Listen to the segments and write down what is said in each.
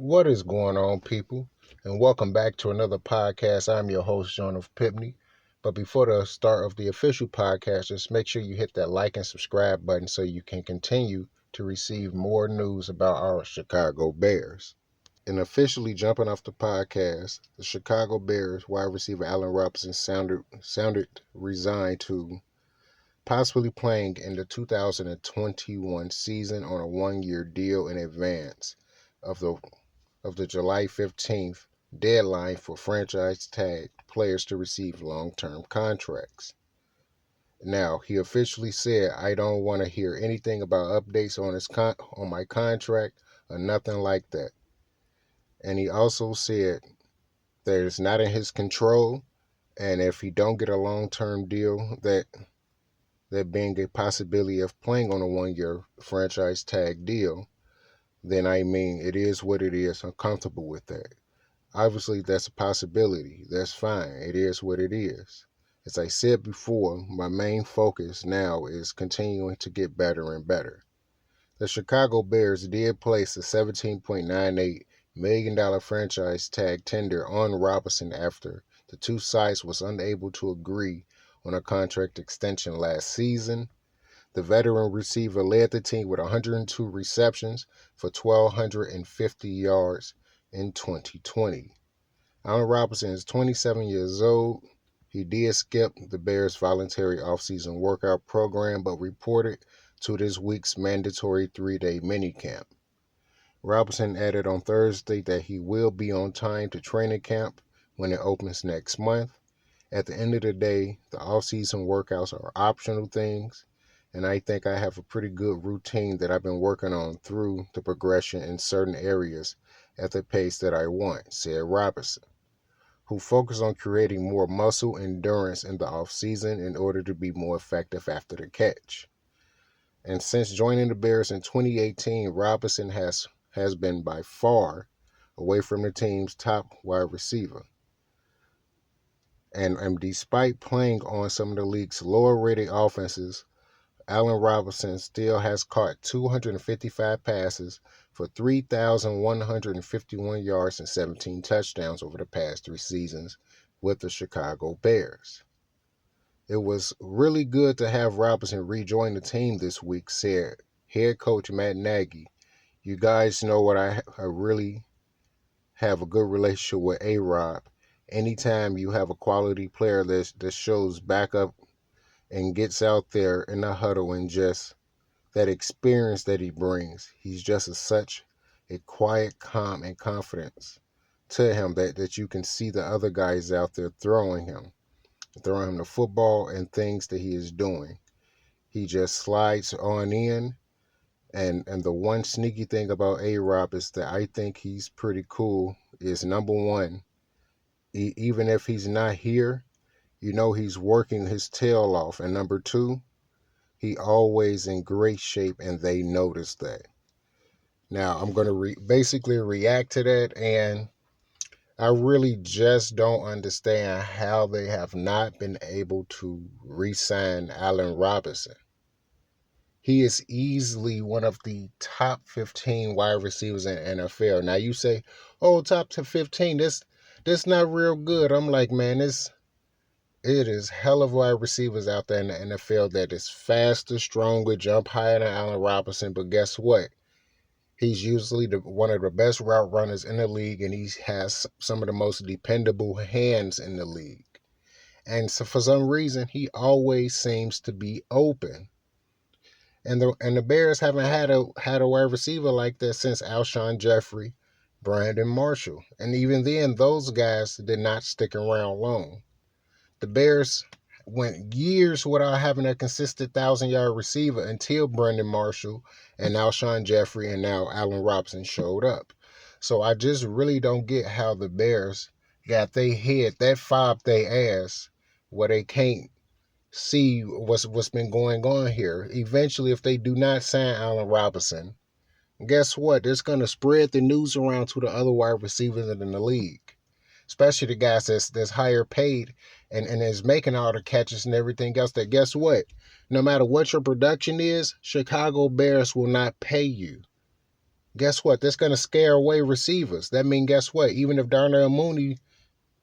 What is going on, people? And welcome back to another podcast. I'm your host, JONETH PIPTNE. But before the start of the official podcast, just make sure you hit that like and subscribe button so you can continue to receive more news about our Chicago Bears. And officially jumping off the podcast, the Chicago Bears wide receiver Allen Robinson sounded resigned to possibly playing in the 2021 season on a one-year deal in advance of the July 15th deadline for franchise tag players to receive long-term contracts. Now, he officially said, "I don't want to hear anything about updates on my contract or nothing like that." And he also said that it's not in his control, and if he don't get a long-term deal, that being a possibility of playing on a one-year franchise tag deal, then it is what it is. I'm comfortable with that. Obviously, that's a possibility. That's fine. It is what it is. As I said before, my main focus now is continuing to get better and better. The Chicago Bears did place a $17.98 million franchise tag tender on Robinson after the two sides was unable to agree on a contract extension last season. The veteran receiver led the team with 102 receptions for 1,250 yards in 2020. Allen Robinson is 27 years old. He did skip the Bears' voluntary offseason workout program, but reported to this week's mandatory three-day minicamp. Robinson added on Thursday that he will be on time to training camp when it opens next month. At the end of the day, the offseason workouts are optional things, and I think I have a pretty good routine that I've been working on through the progression in certain areas at the pace that I want, said Robinson, who focused on creating more muscle endurance in the offseason in order to be more effective after the catch. And since joining the Bears in 2018, Robinson has been by far away from the team's top wide receiver. And despite playing on some of the league's lower-rated offenses, Allen Robinson still has caught 255 passes for 3,151 yards and 17 touchdowns over the past three seasons with the Chicago Bears. It was really good to have Robinson rejoin the team this week, said head coach Matt Nagy. You guys know what I really have a good relationship with A-Rob. Anytime you have a quality player that shows back up and gets out there in the huddle and just that experience that he brings, he's just such a quiet, calm, and confidence to him that you can see the other guys out there throwing him the football and things that he is doing. He just slides on in. And the one sneaky thing about A-Rob is that I think he's pretty cool is number one, even if he's not here, he's working his tail off. And number two, he always in great shape, and they notice that. Now, I'm going to basically react to that, and I really just don't understand how they have not been able to re-sign Allen Robinson. He is easily one of the top 15 wide receivers in the NFL. Now, you say, oh, top to 15, this not real good. I'm like, man, it is hell of wide receivers out there in the NFL that is faster, stronger, jump higher than Allen Robinson. But guess what? He's usually one of the best route runners in the league, and he has some of the most dependable hands in the league. And so for some reason, he always seems to be open. And the Bears haven't had a wide receiver like that since Alshon Jeffrey, Brandon Marshall. And even then, those guys did not stick around long. The Bears went years without having a consistent 1,000-yard receiver until Brandon Marshall and Alshon Jeffrey and now Allen Robinson showed up. So I just really don't get how the Bears got their head that fobbed their ass where they can't see what's been going on here. Eventually, if they do not sign Allen Robinson, guess what? It's going to spread the news around to the other wide receivers in the league, especially the guys that's higher paid and is making all the catches and everything else. That guess what? No matter what your production is, Chicago Bears will not pay you. guess what? That's going to scare away receivers. That means, guess what? Even if Darnell Mooney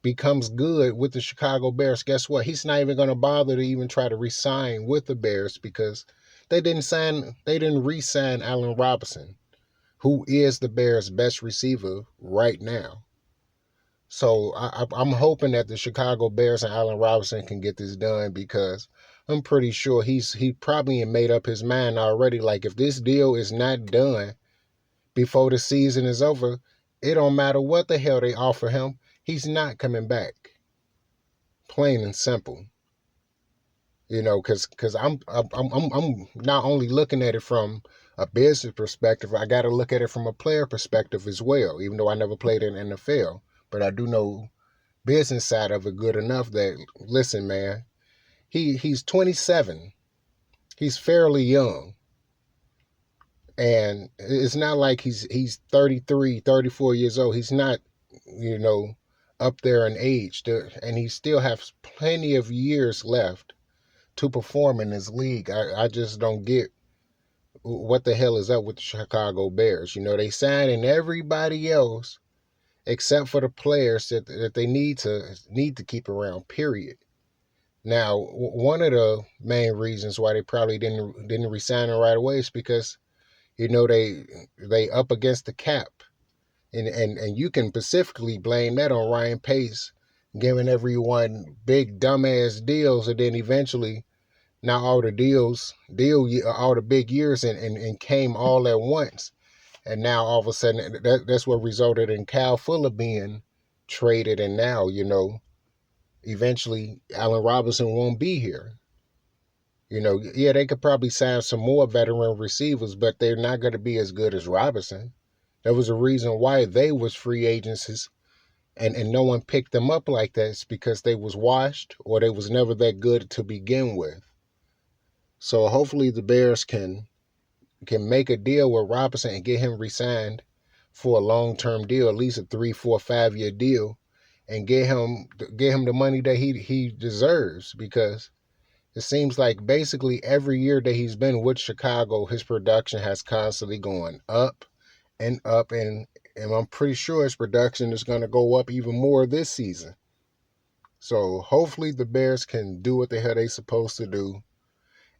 becomes good with the Chicago Bears, guess what? He's not even going to bother to even try to re-sign with the Bears because they didn't re-sign Allen Robinson, who is the Bears' best receiver right now. So I'm hoping that the Chicago Bears and Allen Robinson can get this done because I'm pretty sure he probably made up his mind already. Like if this deal is not done before the season is over, it don't matter what the hell they offer him. He's not coming back. Plain and simple. You know, because I'm not only looking at it from a business perspective, I got to look at it from a player perspective as well. Even though I never played in the NFL, but I do know business side of it good enough that listen, man, he's 27. He's fairly young. And it's not like he's 33, 34 years old. He's not, you know, up there in age. And he still has plenty of years left to perform in this league. I just don't get what the hell is up with the Chicago Bears. You know, they signing everybody else except for the players that they need to keep around, period. Now, one of the main reasons why they probably didn't resign him right away is because you know they up against the cap, and you can specifically blame that on Ryan Pace giving everyone big dumbass deals, and then eventually now all the all the big years and came all at once, and now all of a sudden that's what resulted in Kyle Fuller being traded, and now you know eventually Allen Robinson won't be here. You know, yeah, they could probably sign some more veteran receivers, but they're not going to be as good as Robinson. There was a reason why they was free agents, and no one picked them up like that. It's because they was washed or they was never that good to begin with. So hopefully the Bears can make a deal with Robinson and get him re-signed for a long-term deal, at least a 3, 4, 5 year deal, and get him the money that he deserves because it seems like basically every year that he's been with Chicago, his production has constantly gone up and up, and I'm pretty sure his production is going to go up even more this season. So hopefully the Bears can do what the hell they supposed to do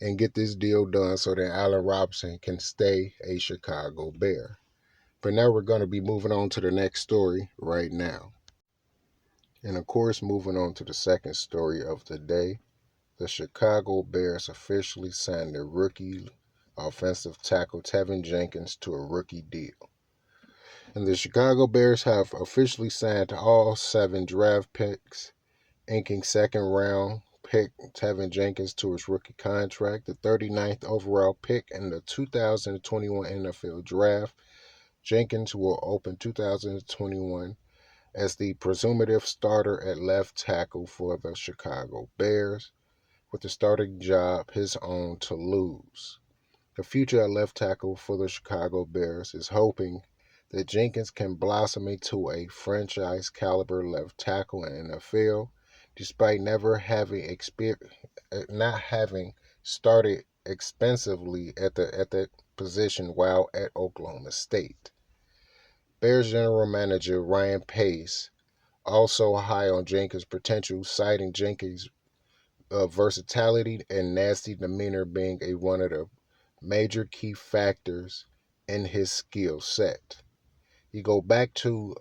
and get this deal done so that Allen Robinson can stay a Chicago Bear. But now we're going to be moving on to the next story right now. And of course, moving on to the second story of the day. The Chicago Bears officially signed their rookie offensive tackle Tevin Jenkins to a rookie deal. And the Chicago Bears have officially signed all 7 draft picks, inking second round pick Tevin Jenkins to his rookie contract, the 39th overall pick in the 2021 NFL Draft. Jenkins will open 2021 as the presumptive starter at left tackle for the Chicago Bears, with the starting job his own to lose. The future at left tackle for the Chicago Bears is hoping that Jenkins can blossom into a franchise caliber left tackle in the NFL, despite not having started expensively at that position while at Oklahoma State. Bears general manager Ryan Pace also high on Jenkins' potential, citing Jenkins' versatility and nasty demeanor being one of the major key factors in his skill set. You go back to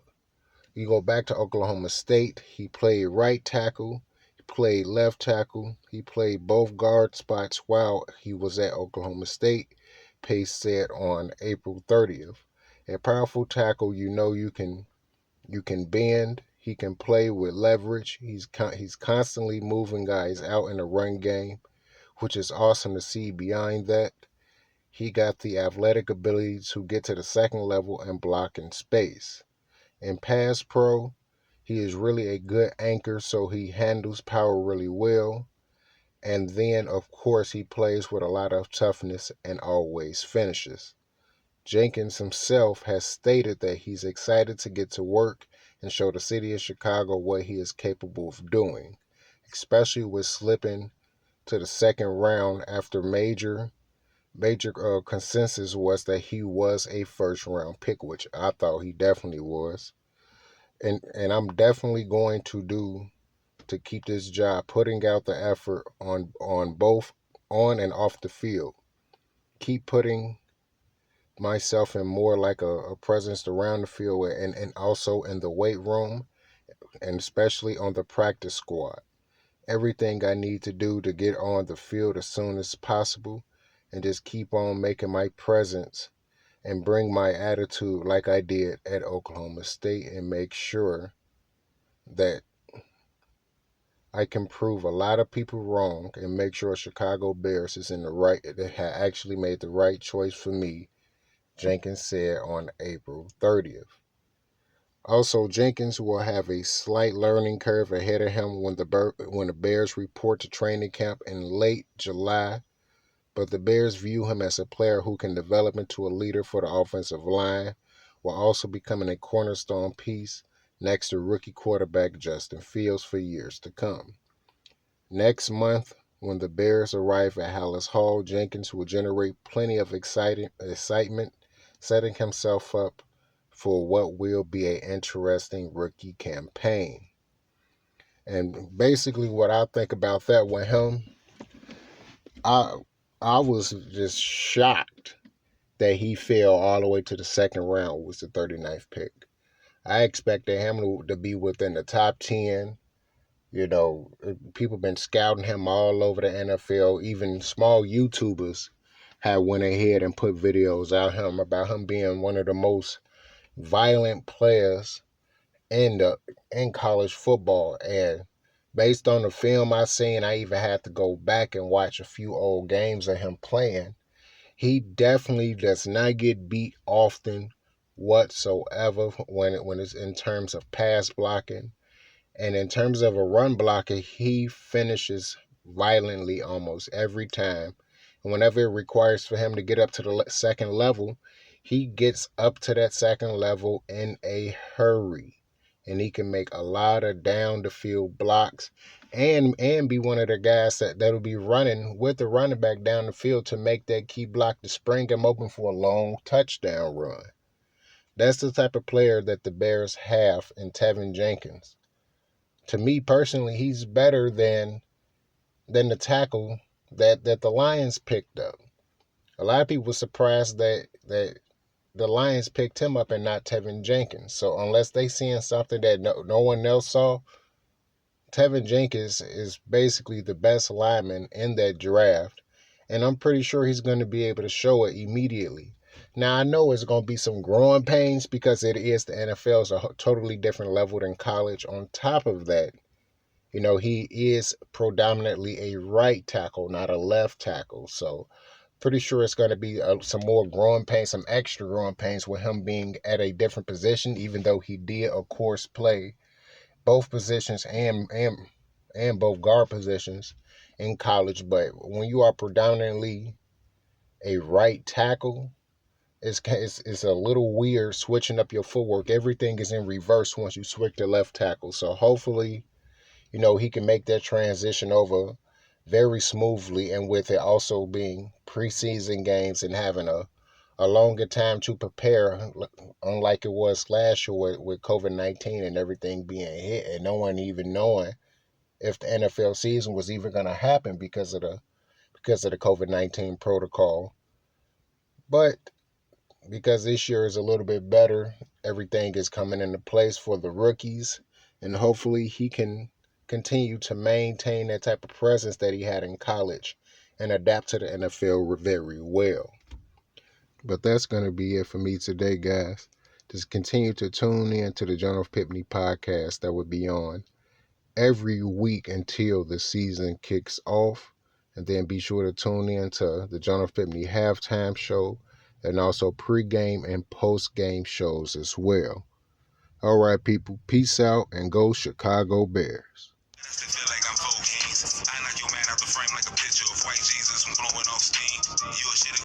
Oklahoma State. He played right tackle, he played left tackle, he played both guard spots while he was at Oklahoma State. Pace said on April 30th. A powerful tackle, you know you can bend. He can play with leverage. He's constantly moving guys out in the run game, which is awesome to see. Beyond that, he got the athletic ability to get to the second level and block in space. In pass pro, he is really a good anchor, so he handles power really well. And then, of course, he plays with a lot of toughness and always finishes. Jenkins himself has stated that he's excited to get to work and show the city of Chicago what he is capable of doing, especially with slipping to the second round after major major consensus was that he was a first round pick, which I thought he definitely was. And I'm definitely going to do to keep this job, putting out the effort on both on and off the field. Keep putting myself in more like a presence around the field and also in the weight room and especially on the practice squad. Everything I need to do to get on the field as soon as possible and just keep on making my presence and bring my attitude like I did at Oklahoma State and make sure that I can prove a lot of people wrong and make sure Chicago Bears is in the right, they have actually made the right choice for me, Jenkins said on April 30th. Also, Jenkins will have a slight learning curve ahead of him when the Bears report to training camp in late July, but the Bears view him as a player who can develop into a leader for the offensive line while also becoming a cornerstone piece next to rookie quarterback Justin Fields for years to come. Next month, when the Bears arrive at Hallis Hall, Jenkins will generate plenty of excitement, setting himself up for what will be an interesting rookie campaign. And basically what I think about that with him, I I was just shocked that he fell all the way to the second round, was the 39th pick. I expected him to be within the top 10. You know, people been scouting him all over the NFL. Even small YouTubers had went ahead and put videos out him about him being one of the most violent players in college football. And based on the film I seen, I even had to go back and watch a few old games of him playing. He definitely does not get beat often whatsoever when it's in terms of pass blocking. And in terms of a run blocker, he finishes violently almost every time. And whenever it requires for him to get up to the second level, he gets up to that second level in a hurry. And he can make a lot of down the field blocks and be one of the guys that'll be running with the running back down the field to make that key block to spring him open for a long touchdown run. That's the type of player that the Bears have in Tevin Jenkins. To me personally, he's better than the tackle that the Lions picked up. A lot of people were surprised that the Lions picked him up and not Tevin Jenkins. So unless they seeing something that no one else saw, Tevin Jenkins is basically the best lineman in that draft. And I'm pretty sure he's going to be able to show it immediately. Now, I know it's going to be some growing pains because it is the NFL. It's a totally different level than college. On top of that, you know, he is predominantly a right tackle, not a left tackle. So pretty sure it's going to be some more growing pains, some extra growing pains with him being at a different position, even though he did, of course, play both positions and both guard positions in college. But when you are predominantly a right tackle, it's a little weird switching up your footwork. Everything is in reverse once you switch to left tackle. So hopefully, you know, he can make that transition over very smoothly, and with it also being preseason games and having a longer time to prepare, unlike it was last year with COVID-19 and everything being hit and no one even knowing if the NFL season was even going to happen because of the COVID-19 protocol. But because this year is a little bit better, everything is coming into place for the rookies, and hopefully he can continue to maintain that type of presence that he had in college and adapt to the NFL very well. But that's going to be it for me today, guys. Just continue to tune in to the JONETH PIPTNE podcast that will be on every week until the season kicks off. And then be sure to tune in to the JONETH PIPTNE halftime show and also pregame and postgame shows as well. All right, people, peace out and go Chicago Bears.